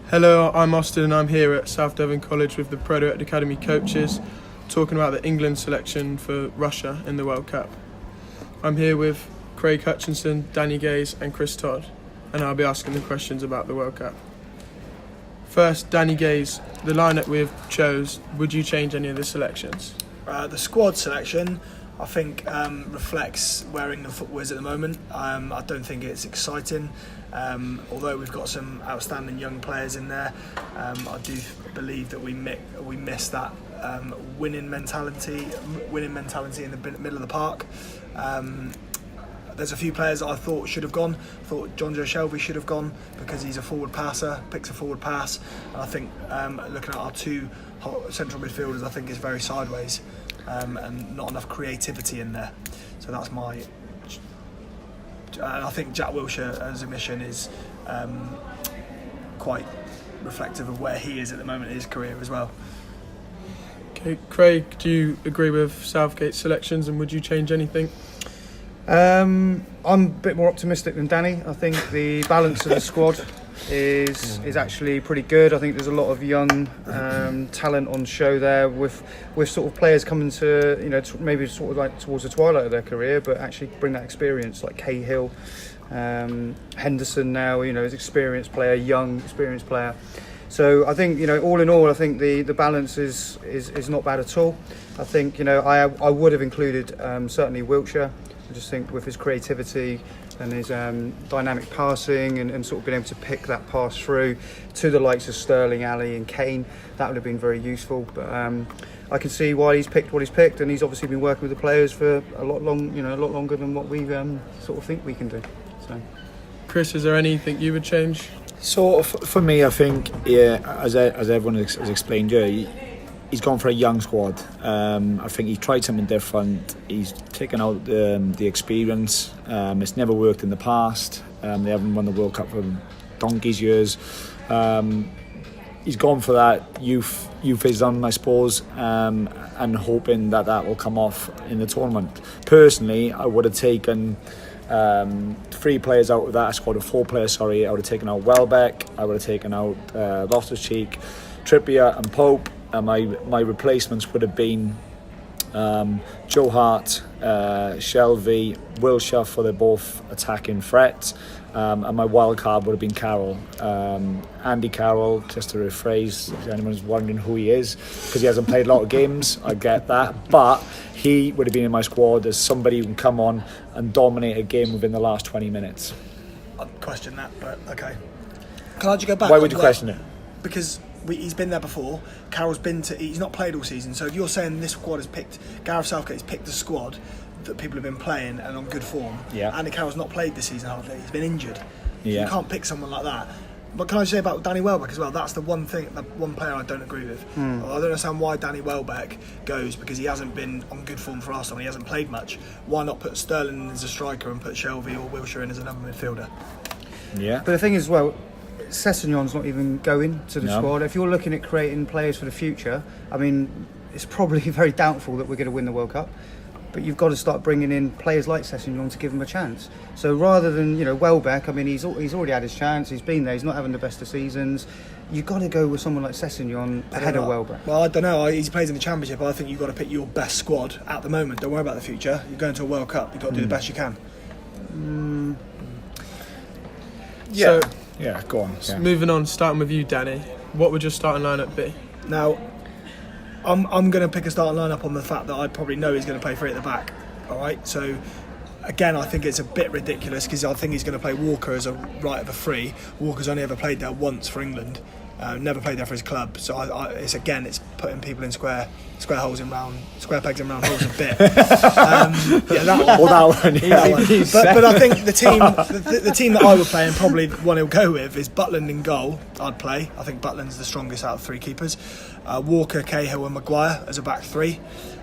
Hello, I'm Austin and I'm here at South Devon College with the Pro Direct Academy coaches talking about the England selection for Russia in the World Cup. I'm here with Craig Hutcheson, Danny Gaze and Chris Todd, and I'll be asking them questions about the World Cup. First, Danny Gaze, the lineup we've chose, would you change any of the selections? The squad selection, I think, reflects where England football is at the moment. I don't think it's exciting. Although we've got some outstanding young players in there, I do believe that we miss that winning mentality in the middle of the park. There's a few players that I thought should have gone. I thought John Joe Shelby should have gone because he's a forward passer, picks a forward pass. And I think looking at our two central midfielders, I think it's very sideways and not enough creativity in there. So that's my... And I think Jack Wilshere as a mission is quite reflective of where he is at the moment in his career as well. Okay, Craig, do you agree with Southgate's selections and would you change anything? I'm a bit more optimistic than Danny. I think the balance of the squad is actually pretty good. I think there's a lot of young talent on show there with sort of players coming to maybe sort of like towards the twilight of their career, but actually bring that experience, like Cahill, Henderson now, is experienced player, young experienced player. So I think all in all, I think the balance is not bad at all. I think I would have included certainly Wilshere. I just think with his creativity and his dynamic passing and sort of being able to pick that pass through to the likes of Sterling, Ali and Kane, that would have been very useful. But I can see why he's picked what he's picked, and he's obviously been working with the players for a lot longer than what we sort of think we can do. So, Chris, is there anything you would change? So for me, I think as everyone has explained here, he's gone for a young squad. I think he tried something different. He's taken out the experience. It's never worked in the past. They haven't won the World Cup for donkey's years. He's gone for that youth-ism, I suppose, and hoping that will come off in the tournament. Personally, I would have taken 3 players out of that squad, or 4 players, sorry. I would have taken out Welbeck, I would have taken out Loftus-Cheek, Trippier and Pope. My replacements would have been Joe Hart, Shelby, Wilshere for their both attacking threats, and my wild card would have been Carroll. Andy Carroll, just to rephrase, if anyone's wondering who he is, because he hasn't played a lot of games, I get that, but he would have been in my squad as somebody who can come on and dominate a game within the last 20 minutes. I'd question that, but okay. Can I just go back? Why would you question it? Because he's been there before. Carroll's he's not played all season. So if you're saying this squad has picked, Gareth Southgate's picked a squad that people have been playing and on good form. Yeah. Andy Carroll's not played this season hardly. He's been injured. Yeah. You can't pick someone like that. But can I say about Danny Welbeck as well? That's the one player I don't agree with. I don't understand why Danny Welbeck goes, because he hasn't been on good form for Arsenal. He hasn't played much. Why not put Sterling in as a striker and put Shelby or Wilshere in as another midfielder? Yeah. But the thing is, Sessegnon's not even going to the squad. If you're looking at creating players for the future, I mean, it's probably very doubtful that we're going to win the World Cup. But you've got to start bringing in players like Sessegnon to give him a chance. So rather than Welbeck, I mean, he's already had his chance. He's been there. He's not having the best of seasons. You've got to go with someone like Sessegnon ahead of Welbeck. Well, I don't know. He plays in the Championship. I think you've got to pick your best squad at the moment. Don't worry about the future. You're going to a World Cup. You've got to do the best you can. Yeah. So, yeah, go on. Yeah. Moving on, starting with you, Danny. What would your starting lineup be? Now, I'm going to pick a starting lineup on the fact that I probably know he's going to play 3 at the back. All right, so again, I think it's a bit ridiculous because I think he's going to play Walker as a right of a free. Walker's only ever played there once for England, never played there for his club. So it's putting people in square pegs in round holes a bit. That one. But I think the team that I would play, and probably the one he'll go with, is Butland in goal. I'd play. I think Butland's the strongest out of 3 keepers. Walker, Cahill and Maguire as a back 3.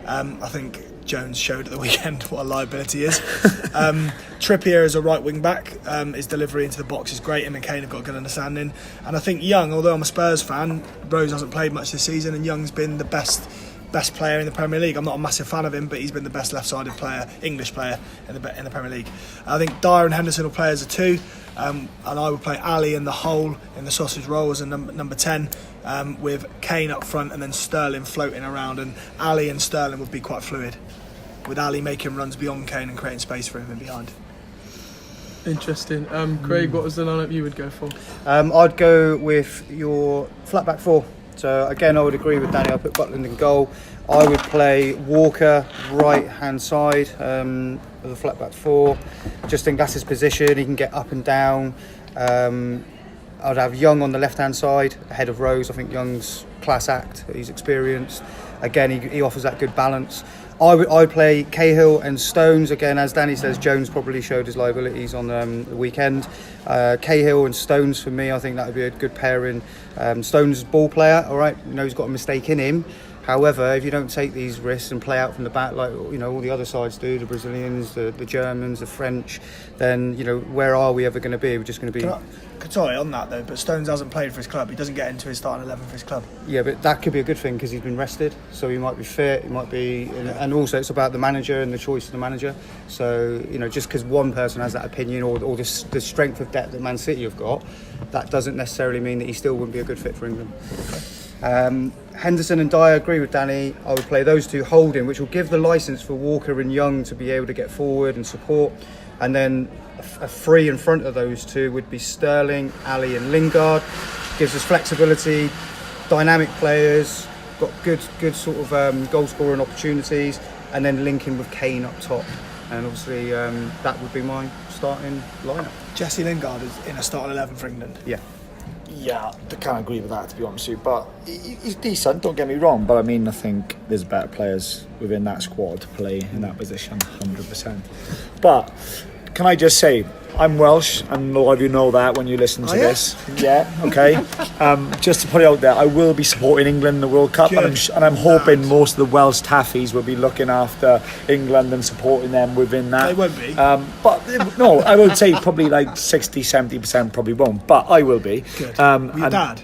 I think Jones showed at the weekend what a liability is. Trippier as a right wing back, his delivery into the box is great. Him and Kane have got a good understanding. And I think Young, although I'm a Spurs fan, Rose hasn't played much this season, and Young's been the best best player in the Premier League. I'm not a massive fan of him, but he's been the best left-sided player, English player in the Premier League. I think Dyer and Henderson will play as a 2, and I would play Ali in the hole in the sausage roll as a number 10, with Kane up front and then Sterling floating around, and Ali and Sterling would be quite fluid, with Ali making runs beyond Kane and creating space for him in behind. Interesting. Craig, what was the lineup you would go for? I'd go with your flat back 4. So again, I would agree with Danny. I'd put Butland in goal. I would play Walker right hand side of the flat back 4. Just think that's his position. He can get up and down. I'd have Young on the left hand side ahead of Rose. I think Young's class act. He's experienced. Again, he offers that good balance. I'd play Cahill and Stones. Again, as Danny says, Jones probably showed his liabilities on the weekend. Cahill and Stones for me, I think that would be a good pairing. Stones is a ball player, all right. You know, he's got a mistake in him. However, if you don't take these risks and play out from the back like all the other sides do, the Brazilians, the Germans, the French, then where are we ever going to be? We're just going to be. Sorry on that though, but Stones hasn't played for his club. He doesn't get into his starting 11 for his club. Yeah, but that could be a good thing because he's been rested, so he might be fit. He might be, and also it's about the manager and the choice of the manager. So just because one person has that opinion or the strength of depth that Man City have got, that doesn't necessarily mean that he still wouldn't be a good fit for England. Henderson and Dyer, agree with Danny. I would play those 2 holding, which will give the licence for Walker and Young to be able to get forward and support. And then a 3 in front of those 2 would be Sterling, Ali and Lingard. Gives us flexibility, dynamic players, got good sort of goal scoring opportunities, and then linking with Kane up top. And obviously that would be my starting lineup. Jesse Lingard is in a starting 11 for England. Yeah, I can't agree with that, to be honest with you. But he's decent, don't get me wrong. But I mean, I think there's better players within that squad to play in that position, 100%. But can I just say, I'm Welsh, and a lot of you know that when you listen to this. Yeah, okay. Just to put it out there, I will be supporting England in the World Cup, and I'm hoping most of the Welsh Taffies will be looking after England and supporting them within that. They won't be. But no, I would say probably like 60-70% probably won't, but I will be. Good. Your dad?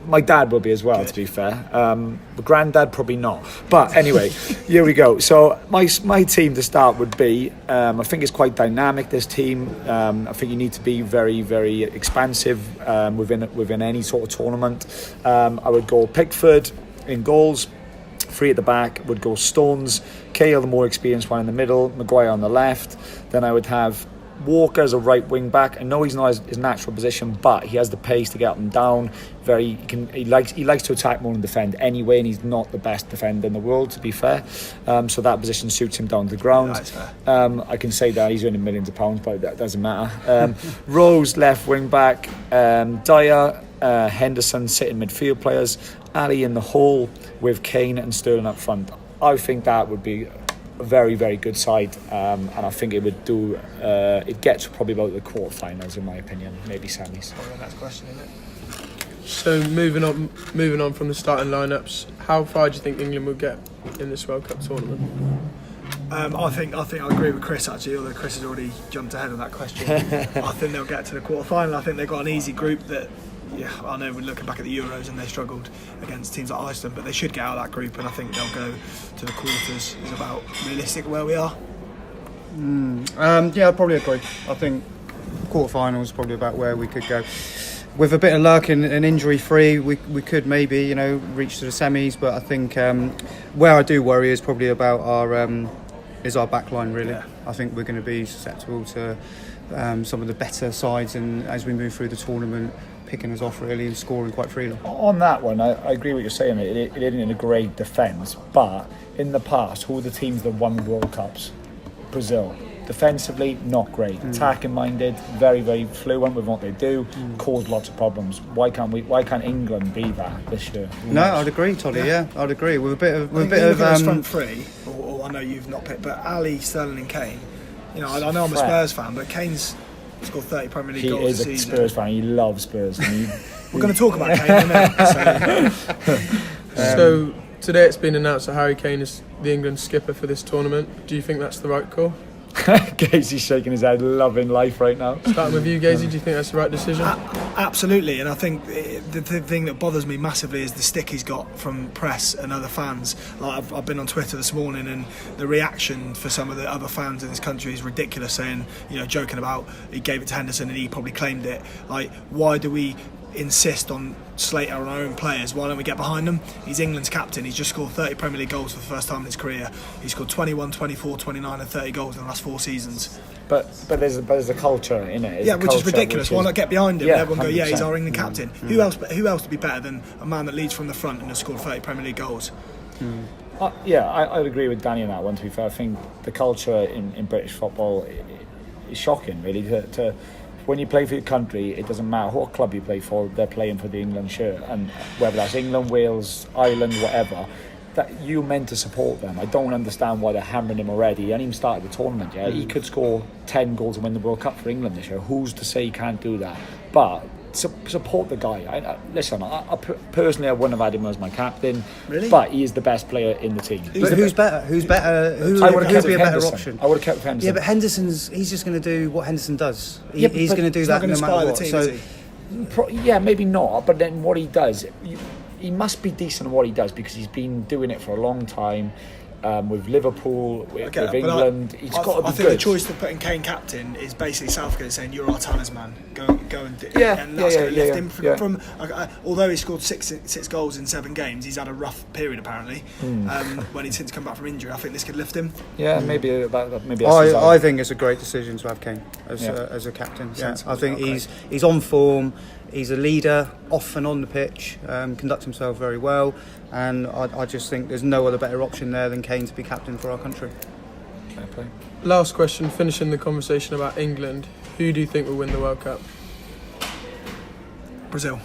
My dad will be as well. Good. To be fair. But granddad probably not. But anyway, here we go. So my team to start would be, I think it's quite dynamic, this team. I think you need to be very, very expansive within any sort of tournament. I would go Pickford in goals, 3 at the back, would go Stones, Cahill the more experienced one in the middle, Maguire on the left. Then I would have Walker as a right wing back. I know he's not his natural position, but he has the pace to get up and down. He likes to attack more than defend anyway, and he's not the best defender in the world, to be fair. So that position suits him down to the ground. I can say that he's earning millions of pounds, but that doesn't matter. Rose left wing back, Dyer, Henderson sitting midfield players, Ali in the hole with Kane and Sterling up front. I think that would be a very, very good side, and I think it would do. It gets probably about the quarterfinals, in my opinion, maybe semis. Probably the next question, isn't it? So moving on from the starting lineups, how far do you think England will get in this World Cup tournament? I think I agree with Chris actually, although Chris has already jumped ahead of that question. I think they'll get to the quarter-final. I think they've got an easy group that, I know we're looking back at the Euros and they struggled against teams like Iceland, but they should get out of that group, and I think they'll go to the quarters. Is about realistic where we are. I'd probably agree. I think quarter-final is probably about where we could go. With a bit of luck and injury-free, we could maybe reach to the semis. But I think where I do worry is probably about our back line. Really, I think we're going to be susceptible to some of the better sides, and as we move through the tournament, picking us off really and scoring quite freely. On that one, I agree with what you're saying. It isn't a great defence, but in the past, who are the teams that won World Cups? Brazil. Defensively, not great. Attacking minded, very, very fluent with what they do, caused lots of problems. Why can't England be that this year? No, I'd agree, Toddy. Yeah, I'd agree. With a bit of front three, or I know you've not picked, but Ali, Sterling, and Kane. I know I'm a Spurs fan, but Kane's scored 30 Premier League goals this season. He is a Spurs fan. He loves Spurs. We're going to talk about Kane, innit? So today it's been announced that Harry Kane is the England skipper for this tournament. Do you think that's the right call? Casey's shaking his head, loving life right now. Starting with you, Gazy, do you think that's the right decision? Absolutely, and I think the thing that bothers me massively is the stick he's got from press and other fans. Like I've been on Twitter this morning, and the reaction for some of the other fans in this country is ridiculous, saying, joking about he gave it to Henderson and he probably claimed it. Like, why do we insist on Slater on our own players? Why don't we get behind them? He's England's captain. He's just scored 30 Premier League goals for the first time in his career. He's scored 21, 24, 29 and 30 goals in the last 4 seasons. But there's a culture in it. Which is ridiculous. Why not get behind him? Yeah, Everyone go, 100%. he's our England captain. Who else to be better than a man that leads from the front and has scored 30 Premier League goals? I'd agree with Danny on that one, to be fair. I think the culture in British football is shocking, really. To when you play for your country, it doesn't matter what club you play for, they're playing for the England shirt, and whether that's England, Wales, Ireland, whatever, that you're meant to support them. I don't understand why they're hammering him already. He hasn't even started the tournament yet. He could score 10 goals and win the World Cup for England this year. Who's to say he can't do that? But support the guy. Listen, I personally, I wouldn't have had him as my captain. Really? But he is the best player in the team. But who's better? Who's better? I would have kept be a better Henderson. option? I would have kept Henderson. Yeah, but he's just going to do what Henderson does. Yeah, He's but going to do He's that not going no to matter inspire what. the team, is he? Yeah, maybe not. But then what he does, he must be decent at what he does, because he's been doing it for a long time. With Liverpool, with England, he's got to be good. I think the choice to putting Kane captain is basically Southgate saying, "You're our talisman. Go and do." And that's going to lift him from. Although he scored six goals in 7 games, he's had a rough period apparently. When he's since come back from injury, I think this could lift him. Yeah, maybe that's I think it's a great decision to have Kane as a captain. Yeah, I think he's on form. He's a leader, off and on the pitch, conducts himself very well, and I just think there's no other better option there than Kane to be captain for our country. Fair play. Last question, finishing the conversation about England. Who do you think will win the World Cup? Brazil.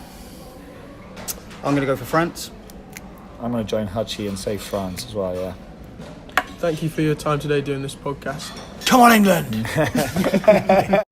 I'm going to go for France. I'm going to join Hutchie and say France as well, yeah. Thank you for your time today doing this podcast. Come on, England!